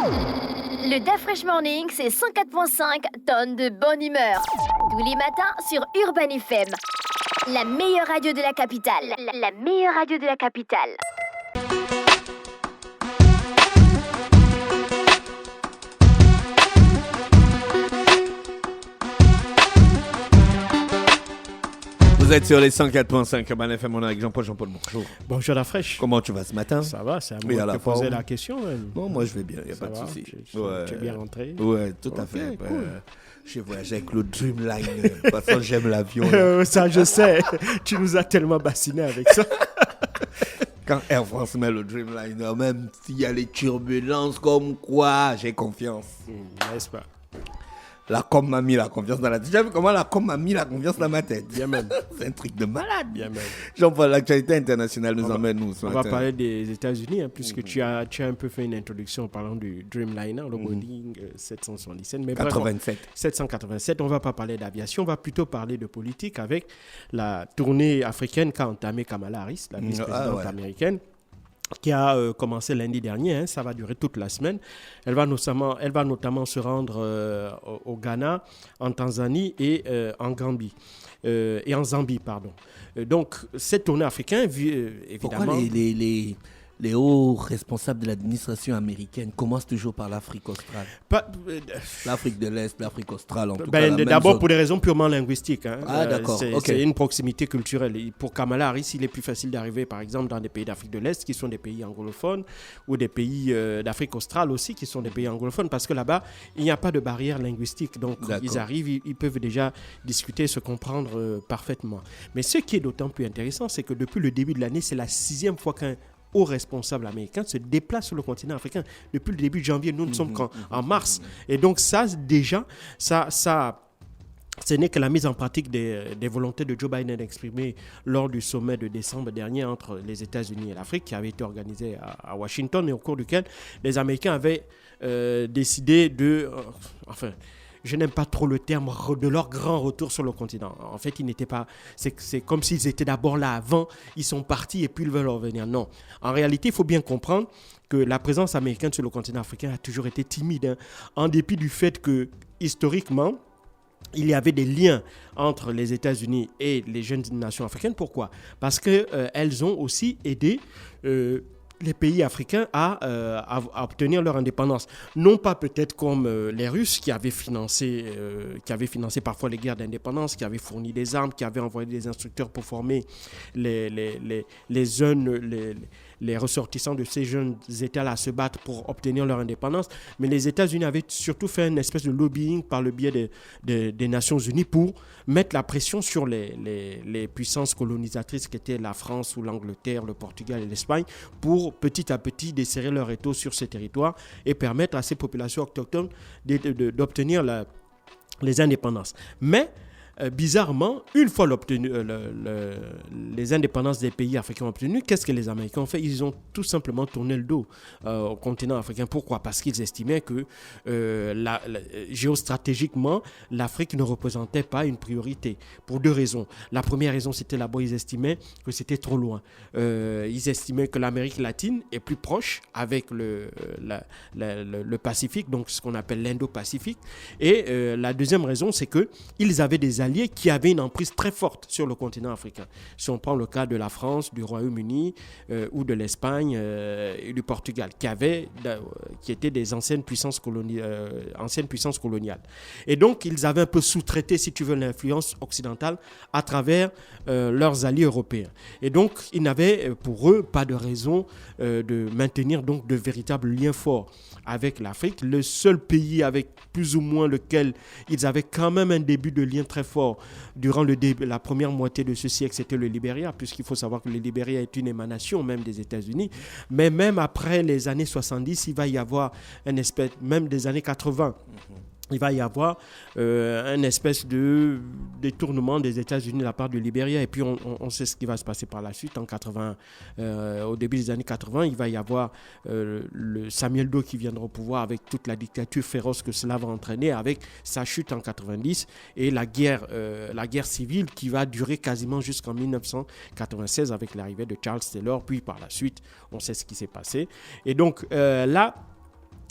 Le DA Fresh Morning, c'est 104.5 tonnes de bonne humeur. Tous les matins sur Urban FM. La meilleure radio de la capitale. La meilleure radio de la capitale. Vous êtes sur les 104.5 Urban FM, on est avec Jean-Paul. Bonjour. Bonjour la fraîche. Comment tu vas ce matin? Ça va, c'est à moi de te poser la question. Non, moi je vais bien, il n'y a pas de souci. Tu es bien rentré? Ouais, tout à fait. Cool. J'ai voyagé avec le Dreamliner. De toute façon, j'aime l'avion. Ça, je sais. Tu nous as tellement bassinés avec ça. Quand Air France met le Dreamliner, même s'il y a les turbulences comme quoi, j'ai confiance. N'est-ce pas? La com m'a mis la confiance dans la tête. Tu as vu comment la com m'a mis la confiance dans ma tête? Bien même. C'est un truc de malade. Bien même. Jean-Paul, l'actualité internationale nous emmène où ce matin? On va parler des États-Unis, puisque tu as un peu fait une introduction en parlant du Dreamliner, le Boeing 777. Mais 87. 787. On ne va pas parler d'aviation, on va plutôt parler de politique avec la tournée africaine qu'a entamée Kamala Harris, la vice-présidente américaine, qui a commencé lundi dernier. Ça va durer toute la semaine. Elle va notamment se rendre au Ghana, en Tanzanie et en Gambie. Et en Zambie, pardon. Donc, cette tournée africaine, évidemment... Pourquoi les hauts responsables de l'administration américaine commencent toujours par l'Afrique australe? L'Afrique de l'Est, l'Afrique australe, en tout cas. D'abord, pour des raisons purement linguistiques. D'accord. C'est une proximité culturelle. Et pour Kamala Harris, il est plus facile d'arriver, par exemple, dans des pays d'Afrique de l'Est, qui sont des pays anglophones, ou des pays d'Afrique australe aussi, qui sont des pays anglophones, parce que là-bas, il n'y a pas de barrière linguistique. Donc, ils arrivent, ils peuvent déjà discuter, se comprendre parfaitement. Mais ce qui est d'autant plus intéressant, c'est que depuis le début de l'année, c'est la 6e fois qu'un haut responsable américain se déplace sur le continent africain. Depuis le début de janvier, nous ne sommes qu'en mars. Et donc ça, déjà, ce n'est que la mise en pratique des volontés de Joe Biden exprimées lors du sommet de décembre dernier entre les États-Unis et l'Afrique, qui avait été organisé à Washington et au cours duquel les Américains avaient décidé de... je n'aime pas trop le terme de leur grand retour sur le continent. En fait, ils n'étaient pas... C'est comme s'ils étaient d'abord là avant, ils sont partis et puis ils veulent revenir. Non. En réalité, il faut bien comprendre que la présence américaine sur le continent africain a toujours été timide, en dépit du fait que, historiquement, il y avait des liens entre les États-Unis et les jeunes nations africaines. Pourquoi? Parce qu'elles ont aussi aidé... les pays africains à obtenir leur indépendance. Non pas peut-être comme les Russes qui avaient financé parfois les guerres d'indépendance, qui avaient fourni des armes, qui avaient envoyé des instructeurs pour former les ressortissants de ces jeunes États-là à se battre pour obtenir leur indépendance. Mais les États-Unis avaient surtout fait une espèce de lobbying par le biais des Nations Unies pour mettre la pression sur les puissances colonisatrices qui étaient la France ou l'Angleterre, le Portugal et l'Espagne, pour petit à petit desserrer leur étau sur ces territoires et permettre à ces populations autochtones d'obtenir les indépendances. Mais bizarrement, une fois les indépendances des pays africains obtenues, qu'est-ce que les Américains ont fait? Ils ont tout simplement tourné le dos au continent africain. Pourquoi? Parce qu'ils estimaient que géostratégiquement, l'Afrique ne représentait pas une priorité. Pour deux raisons. La première raison, c'était là-bas, ils estimaient que c'était trop loin. Ils estimaient que l'Amérique latine est plus proche avec le Pacifique, donc ce qu'on appelle l'Indo-Pacifique. Et la deuxième raison, c'est qu'ils avaient des alliés qui avaient une emprise très forte sur le continent africain. Si on prend le cas de la France, du Royaume-Uni ou de l'Espagne et du Portugal, qui étaient des anciennes puissances coloniales. Et donc, ils avaient un peu sous-traité, si tu veux, l'influence occidentale à travers leurs alliés européens. Et donc, ils n'avaient pour eux pas de raison de maintenir donc de véritables liens forts avec l'Afrique. Le seul pays avec plus ou moins lequel ils avaient quand même un début de lien très fort durant la première moitié de ce siècle, c'était le Libéria, puisqu'il faut savoir que le Libéria est une émanation même des États-Unis. Mais même après les années 70, il va y avoir une espèce, même des années 80, il va y avoir un espèce de détournement des États-Unis de la part du Libéria. Et puis, on sait ce qui va se passer par la suite. Au début des années 80, il va y avoir le Samuel Doe qui viendra au pouvoir avec toute la dictature féroce que cela va entraîner, avec sa chute en 90 et la guerre civile qui va durer quasiment jusqu'en 1996 avec l'arrivée de Charles Taylor. Puis, par la suite, on sait ce qui s'est passé. Et donc, là,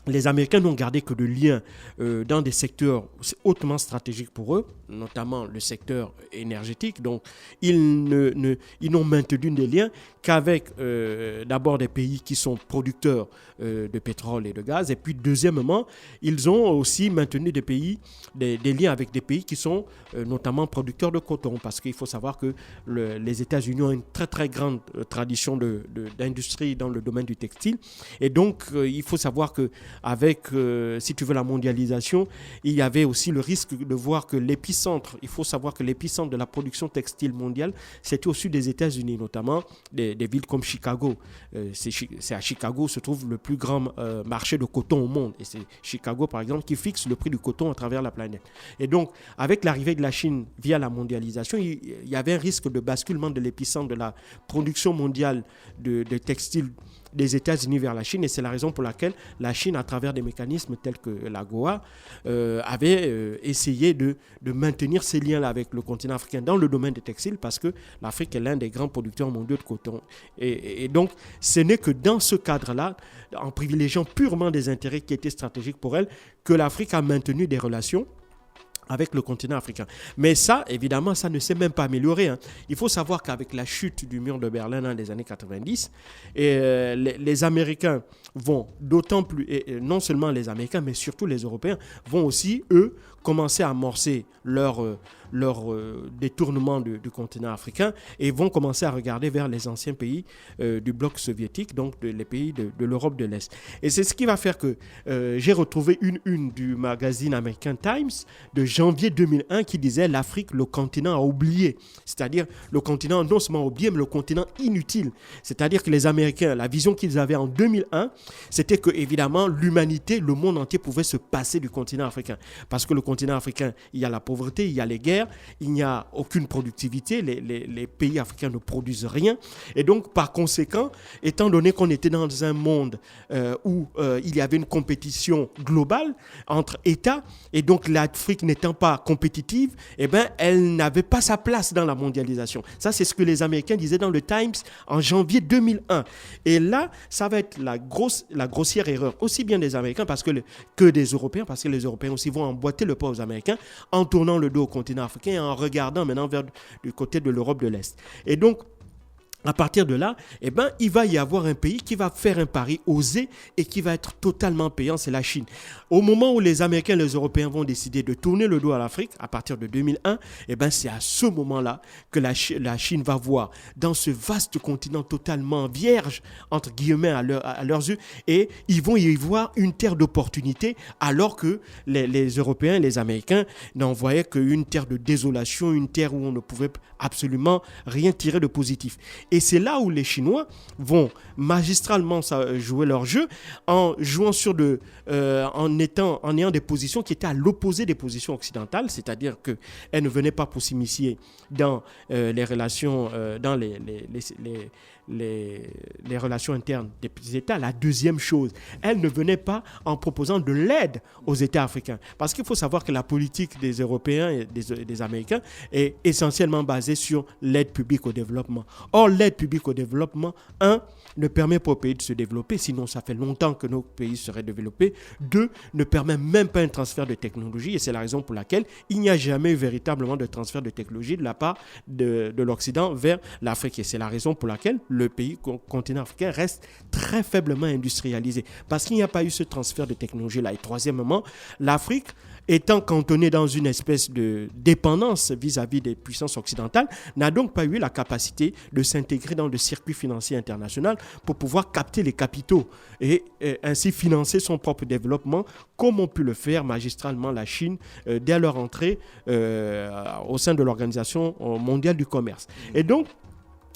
les Américains n'ont gardé que de liens dans des secteurs hautement stratégiques pour eux, notamment le secteur énergétique. Donc, ils n'ont maintenu des liens qu'avec d'abord des pays qui sont producteurs de pétrole et de gaz. Et puis, deuxièmement, ils ont aussi maintenu des liens avec des pays qui sont notamment producteurs de coton. Parce qu'il faut savoir que les États-Unis ont une très, très grande tradition d'industrie dans le domaine du textile. Et donc, il faut savoir que avec, si tu veux, la mondialisation, il y avait aussi le risque de voir que il faut savoir que l'épicentre de la production textile mondiale, c'était au sud des États-Unis, notamment des villes comme Chicago. C'est à Chicago où se trouve le plus grand marché de coton au monde. Et c'est Chicago, par exemple, qui fixe le prix du coton à travers la planète. Et donc, avec l'arrivée de la Chine via la mondialisation, il y avait un risque de basculement de l'épicentre de la production mondiale de textiles des États-Unis vers la Chine, et c'est la raison pour laquelle la Chine, à travers des mécanismes tels que l'AGOA, avait essayé de maintenir ces liens-là avec le continent africain dans le domaine des textiles, parce que l'Afrique est l'un des grands producteurs mondiaux de coton. Et donc, ce n'est que dans ce cadre-là, en privilégiant purement des intérêts qui étaient stratégiques pour elle, que l'Afrique a maintenu des relations avec le continent africain. Mais ça, évidemment, ça ne s'est même pas amélioré. Il faut savoir qu'avec la chute du mur de Berlin dans les années 90, les Américains vont d'autant plus, et non seulement les Américains, mais surtout les Européens, vont aussi, eux, commencer à amorcer leur détournement du continent africain et vont commencer à regarder vers les anciens pays du bloc soviétique, donc les pays de l'Europe de l'Est. Et c'est ce qui va faire que j'ai retrouvé une du magazine américain Times de janvier 2001 qui disait « L'Afrique, le continent a oublié ». C'est-à-dire le continent non seulement oublié, mais le continent inutile. C'est-à-dire que les Américains, la vision qu'ils avaient en 2001, c'était que, évidemment, l'humanité, le monde entier pouvait se passer du continent africain. Parce que le continent africain, il y a la pauvreté, il y a les guerres, il n'y a aucune productivité, les pays africains ne produisent rien. Et donc, par conséquent, étant donné qu'on était dans un monde où il y avait une compétition globale entre États, et donc l'Afrique n'étant pas compétitive, eh ben, elle n'avait pas sa place dans la mondialisation. Ça, c'est ce que les Américains disaient dans le Times en janvier 2001. Et là, ça va être la grossière erreur, aussi bien des Américains que des Européens, parce que les Européens aussi vont emboîter le pas aux Américains en tournant le dos au continent africain et en regardant maintenant vers du côté de l'Europe de l'Est. Et donc, à partir de là, eh ben, il va y avoir un pays qui va faire un pari osé et qui va être totalement payant, c'est la Chine. Au moment où les Américains et les Européens vont décider de tourner le dos à l'Afrique, à partir de 2001, eh ben, c'est à ce moment-là que la Chine va voir dans ce vaste continent totalement vierge, entre guillemets, à leurs yeux, et ils vont y voir une terre d'opportunité, alors que les Européens et les Américains n'en voyaient qu'une terre de désolation, une terre où on ne pouvait absolument rien tirer de positif. Et c'est là où les Chinois vont magistralement jouer leur jeu en jouant en ayant des positions qui étaient à l'opposé des positions occidentales, c'est-à-dire qu'elles ne venaient pas pour s'immiscer dans les relations, dans les relations internes des États. La deuxième chose, elles ne venaient pas en proposant de l'aide aux États africains. Parce qu'il faut savoir que la politique des Européens et des Américains est essentiellement basée sur l'aide publique au développement. Or, l'aide publique au développement, ne permet pas aux pays de se développer, sinon ça fait longtemps que nos pays seraient développés. 2, ne permet même pas un transfert de technologie, et c'est la raison pour laquelle il n'y a jamais eu véritablement de transfert de technologie de la part de l'Occident vers l'Afrique. Et c'est la raison pour laquelle le continent africain reste très faiblement industrialisé, parce qu'il n'y a pas eu ce transfert de technologie-là. Et troisièmement, l'Afrique, étant cantonnée dans une espèce de dépendance vis-à-vis des puissances occidentales, n'a donc pas eu la capacité de s'intégrer dans le circuit financier international pour pouvoir capter les capitaux et ainsi financer son propre développement, comme ont pu le faire magistralement la Chine dès leur entrée au sein de l'Organisation mondiale du commerce. Et donc,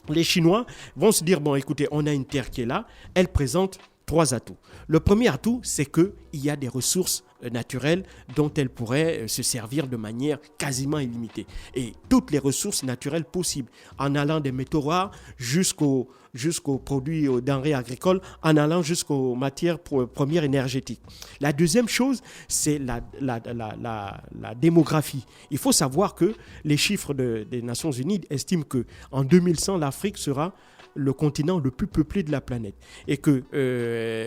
les Chinois vont se dire, bon, écoutez, on a une terre qui est là, elle présente 3 atouts. Le premier atout, c'est qu'il y a des ressources naturelles dont elle pourrait se servir de manière quasiment illimitée. Et toutes les ressources naturelles possibles, en allant des métaux rares jusqu'aux produits, aux denrées agricoles, en allant jusqu'aux matières premières énergétiques. La deuxième chose, c'est la démographie. Il faut savoir que les chiffres des Nations Unies estiment qu'en 2100, l'Afrique sera le continent le plus peuplé de la planète. Et que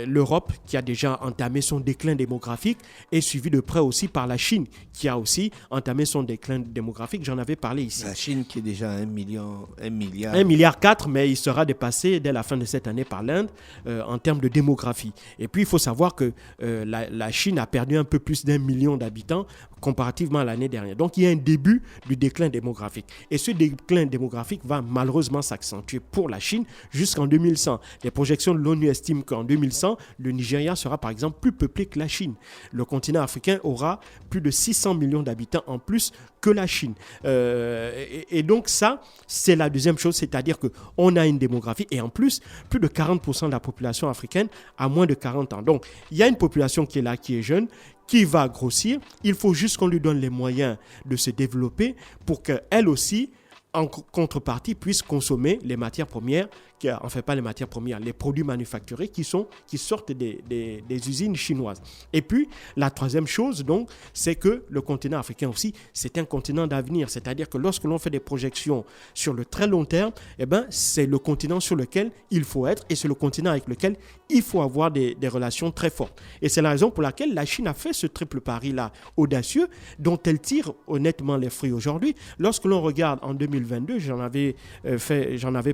l'Europe, qui a déjà entamé son déclin démographique, est suivie de près aussi par la Chine, qui a aussi entamé son déclin démographique. J'en avais parlé ici. La Chine qui est déjà à 1 milliard. 1,4 milliard, mais il sera dépassé dès la fin de cette année par l'Inde en termes de démographie. Et puis, il faut savoir que la Chine a perdu un peu plus d'1 million d'habitants comparativement à l'année dernière. Donc, il y a un début du déclin démographique. Et ce déclin démographique va malheureusement s'accentuer pour la Chine jusqu'en 2100. Les projections de l'ONU estiment qu'en 2100, le Nigeria sera par exemple plus peuplé que la Chine. Le continent africain aura plus de 600 millions d'habitants en plus que la Chine. Et donc ça, c'est la deuxième chose, c'est-à-dire qu'on a une démographie et en plus de 40% de la population africaine a moins de 40 ans. Donc, il y a une population qui est là, qui est jeune, qui va grossir. Il faut juste qu'on lui donne les moyens de se développer pour qu'elle aussi, en contrepartie, puisse consommer les matières premières, enfin pas les matières premières, les produits manufacturés qui sortent des usines chinoises. Et puis, la troisième chose, donc, c'est que le continent africain aussi, c'est un continent d'avenir. C'est-à-dire que lorsque l'on fait des projections sur le très long terme, c'est le continent sur lequel il faut être et c'est le continent avec lequel il faut avoir des relations très fortes. Et c'est la raison pour laquelle la Chine a fait ce triple pari-là audacieux, dont elle tire honnêtement les fruits aujourd'hui. Lorsque l'on regarde en 2022, j'en avais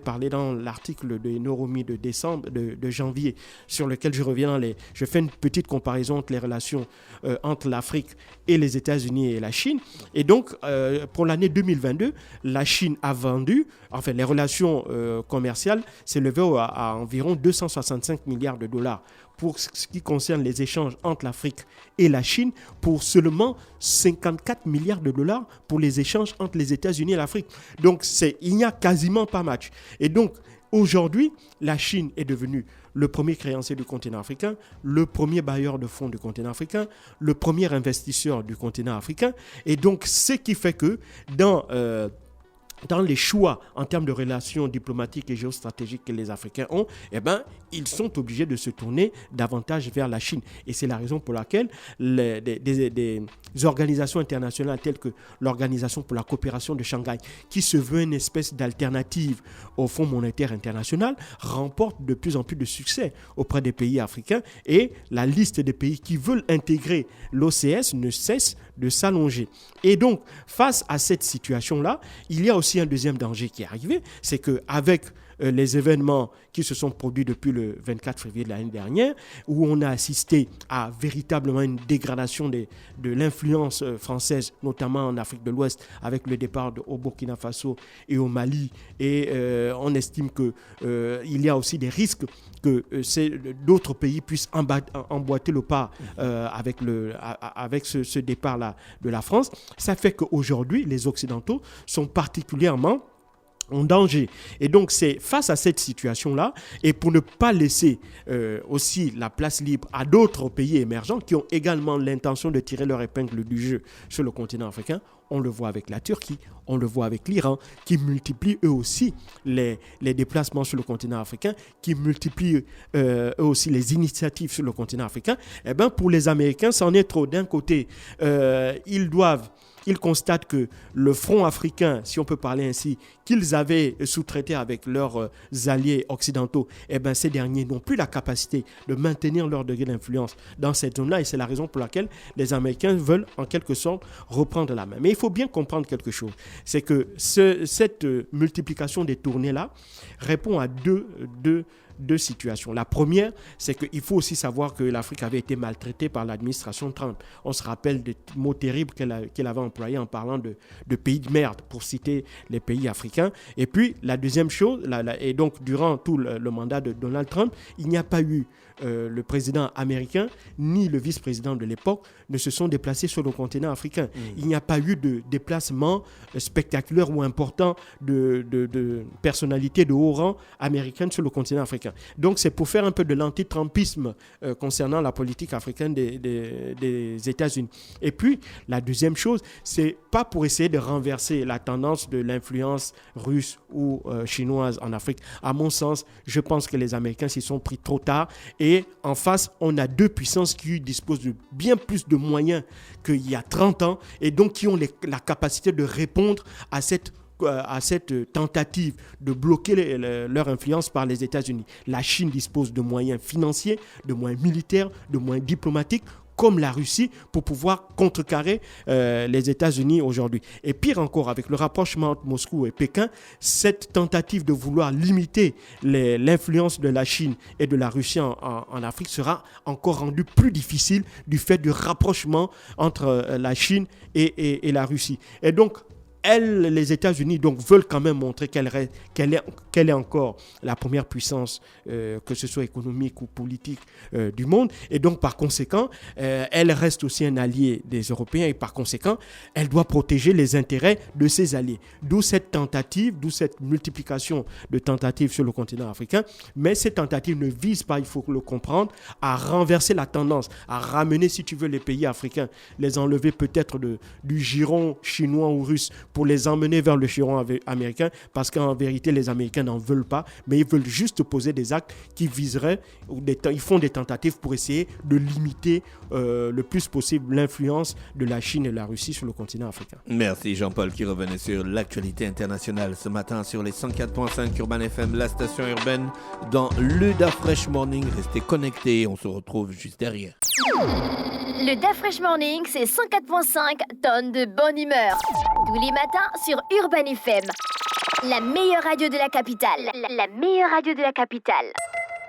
parlé dans l'article de Noromi de janvier, sur lequel je fais une petite comparaison entre les relations entre l'Afrique et les États-Unis et la Chine. Et donc, pour l'année 2022, la Chine a vendu, enfin les relations commerciales s'élevaient à environ 265 milliards de dollars. Pour ce qui concerne les échanges entre l'Afrique et la Chine, pour seulement 54 milliards de dollars pour les échanges entre les États-Unis et l'Afrique. Donc, il n'y a quasiment pas match. Et donc, aujourd'hui, la Chine est devenue le premier créancier du continent africain, le premier bailleur de fonds du continent africain, le premier investisseur du continent africain. Et donc, ce qui fait que dans les choix en termes de relations diplomatiques et géostratégiques que les Africains ont, ils sont obligés de se tourner davantage vers la Chine. Et c'est la raison pour laquelle des organisations internationales telles que l'Organisation pour la coopération de Shanghai, qui se veut une espèce d'alternative au Fonds monétaire international, remportent de plus en plus de succès auprès des pays africains. Et la liste des pays qui veulent intégrer l'OCS ne cesse de s'allonger. Et donc, face à cette situation-là, il y a aussi un deuxième danger qui est arrivé, c'est qu'avec les événements qui se sont produits depuis le 24 février de l'année dernière, où on a assisté à véritablement une dégradation de l'influence française, notamment en Afrique de l'Ouest, avec le départ au Burkina Faso et au Mali. Et on estime qu'il y a aussi des risques que d'autres pays puissent emboîter le pas avec ce départ-là de la France. Ça fait qu'aujourd'hui, les Occidentaux sont particulièrement en danger. Et donc, c'est face à cette situation-là, et pour ne pas laisser aussi la place libre à d'autres pays émergents qui ont également l'intention de tirer leur épingle du jeu sur le continent africain, on le voit avec la Turquie, on le voit avec l'Iran, qui multiplient eux aussi les déplacements sur le continent africain, qui multiplient eux aussi les initiatives sur le continent africain. Pour les Américains, c'en est trop. D'un côté, ils constatent que le front africain, si on peut parler ainsi, qu'ils avaient sous-traité avec leurs alliés occidentaux, ces derniers n'ont plus la capacité de maintenir leur degré d'influence dans cette zone-là. Et c'est la raison pour laquelle les Américains veulent en quelque sorte reprendre la main. Mais il faut bien comprendre quelque chose. C'est que cette multiplication des tournées-là répond à deux situations. La première, c'est qu'il faut aussi savoir que l'Afrique avait été maltraitée par l'administration Trump. On se rappelle des mots terribles qu'elle avait employés en parlant de pays de merde, pour citer les pays africains. Et puis, la deuxième chose, et donc durant tout le mandat de Donald Trump, il n'y a pas eu le président américain ni le vice-président de l'époque ne se sont déplacés sur le continent africain. Il n'y a pas eu de déplacement spectaculaire ou important de personnalités de haut rang américaines sur le continent africain. Donc, c'est pour faire un peu de l'anti-trumpisme concernant la politique africaine des États-Unis. Et puis, la deuxième chose, c'est pas pour essayer de renverser la tendance de l'influence russe ou chinoise en Afrique. À mon sens, je pense que les Américains s'y sont pris trop tard. Et en face, on a deux puissances qui disposent de bien plus de moyens qu'il y a 30 ans et donc qui ont la capacité de répondre à cette à cette tentative de bloquer leur influence par les États-Unis. La Chine dispose de moyens financiers, de moyens militaires, de moyens diplomatiques, comme la Russie, pour pouvoir contrecarrer les États-Unis aujourd'hui. Et pire encore, avec le rapprochement entre Moscou et Pékin, cette tentative de vouloir limiter l'influence de la Chine et de la Russie en Afrique sera encore rendue plus difficile du fait du rapprochement entre la Chine et la Russie. Et donc, les États-Unis donc, veulent quand même montrer qu'elle est encore la première puissance, que ce soit économique ou politique, du monde. Et donc, par conséquent, elle reste aussi un allié des Européens et par conséquent, elle doit protéger les intérêts de ses alliés. D'où cette tentative, d'où cette multiplication de tentatives sur le continent africain. Mais ces tentatives ne visent pas, il faut le comprendre, à renverser la tendance, à ramener, si tu veux, les pays africains, les enlever peut-être du giron chinois ou russe, pour les emmener vers le giron américain, parce qu'en vérité, les Américains n'en veulent pas, mais ils veulent juste poser des actes qui viseraient, ils font des tentatives pour essayer de limiter le plus possible l'influence de la Chine et de la Russie sur le continent africain. Merci Jean-Paul qui revenait sur l'actualité internationale ce matin sur les 104.5 Urban FM, la station urbaine dans le Da Fresh Morning. Restez connectés, on se retrouve juste derrière. Le Da Fresh Morning, c'est 104.5 tonnes de bonne humeur. Tous les matins sur Urban FM. La meilleure radio de la capitale. La meilleure radio de la capitale.